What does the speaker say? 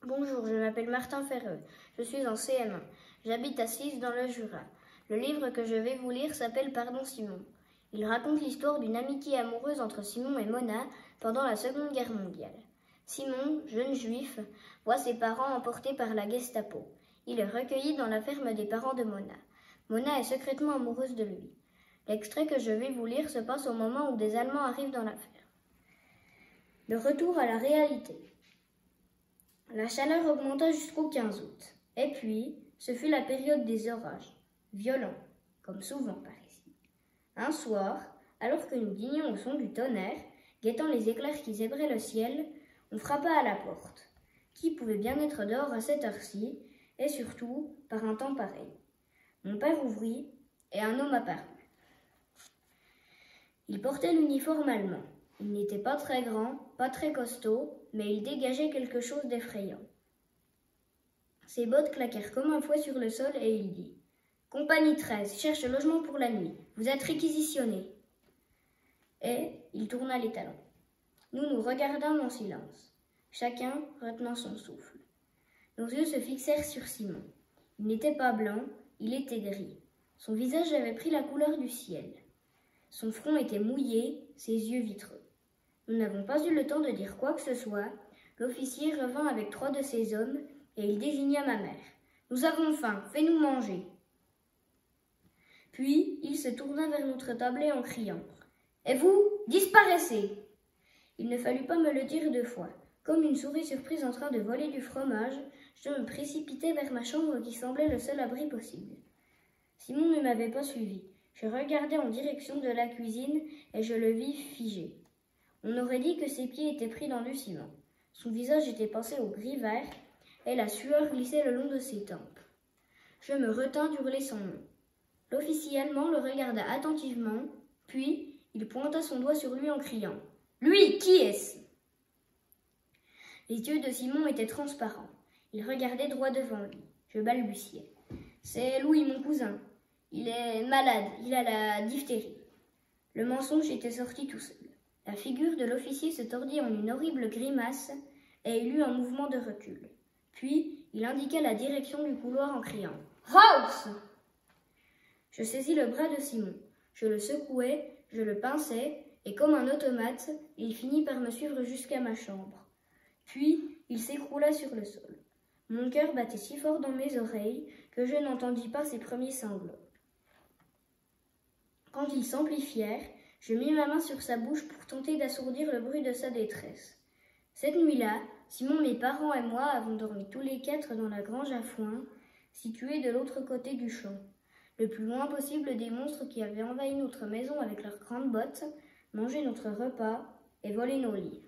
Bonjour, je m'appelle Martin Ferreux. Je suis en CM1. J'habite à Sils dans le Jura. Le livre que je vais vous lire s'appelle Pardon Simon. Il raconte l'histoire d'une amitié amoureuse entre Simon et Mona pendant la Seconde Guerre mondiale. Simon, jeune juif, voit ses parents emportés par la Gestapo. Il est recueilli dans la ferme des parents de Mona. Mona est secrètement amoureuse de lui. L'extrait que je vais vous lire se passe au moment où des Allemands arrivent dans la ferme. Le retour à la réalité. La chaleur augmenta jusqu'au 15 août. Et puis, ce fut la période des orages, violents, comme souvent par ici. Un soir, alors que nous dînions au son du tonnerre, guettant les éclairs qui zébraient le ciel, on frappa à la porte. Qui pouvait bien être dehors à cette heure-ci, et surtout par un temps pareil? Mon père ouvrit, et un homme apparut. Il portait l'uniforme allemand. Il n'était pas très grand, pas très costaud, mais il dégageait quelque chose d'effrayant. Ses bottes claquèrent comme un fouet sur le sol et il dit « Compagnie 13, cherche logement pour la nuit. Vous êtes réquisitionnés. » Et il tourna les talons. Nous nous regardâmes en silence, chacun retenant son souffle. Nos yeux se fixèrent sur Simon. Il n'était pas blanc, il était gris. Son visage avait pris la couleur du ciel. Son front était mouillé, ses yeux vitreux. Nous n'avons pas eu le temps de dire quoi que ce soit. L'officier revint avec 3 de ses hommes et il désigna ma mère. « Nous avons faim, fais-nous manger. » Puis il se tourna vers notre tablée en criant « Et vous, disparaissez !» Il ne fallut pas me le dire 2 fois. Comme une souris surprise en train de voler du fromage, je me précipitai vers ma chambre qui semblait le seul abri possible. Simon ne m'avait pas suivi. Je regardai en direction de la cuisine et je le vis figé. On aurait dit que ses pieds étaient pris dans du ciment. Son visage était passé au gris vert et la sueur glissait le long de ses tempes. Je me retins d'hurler son nom. L'officier allemand le regarda attentivement, puis il pointa son doigt sur lui en criant « Lui, qui est-ce » Les yeux de Simon étaient transparents. Il regardait droit devant lui. Je balbutiai. « C'est Louis, mon cousin. Il est malade, il a la diphtérie. » Le mensonge était sorti tout seul. La figure de l'officier se tordit en une horrible grimace et il eut un mouvement de recul. Puis, il indiqua la direction du couloir en criant « Raus !» Je saisis le bras de Simon. Je le secouai, je le pinçai, et comme un automate, il finit par me suivre jusqu'à ma chambre. Puis, il s'écroula sur le sol. Mon cœur battait si fort dans mes oreilles que je n'entendis pas ses premiers sanglots. Quand ils s'amplifièrent, je mis ma main sur sa bouche pour tenter d'assourdir le bruit de sa détresse. Cette nuit-là, Simon, mes parents et moi avons dormi tous les 4 dans la grange à foin, située de l'autre côté du champ, le plus loin possible des monstres qui avaient envahi notre maison avec leurs grandes bottes, mangé notre repas et volé nos livres.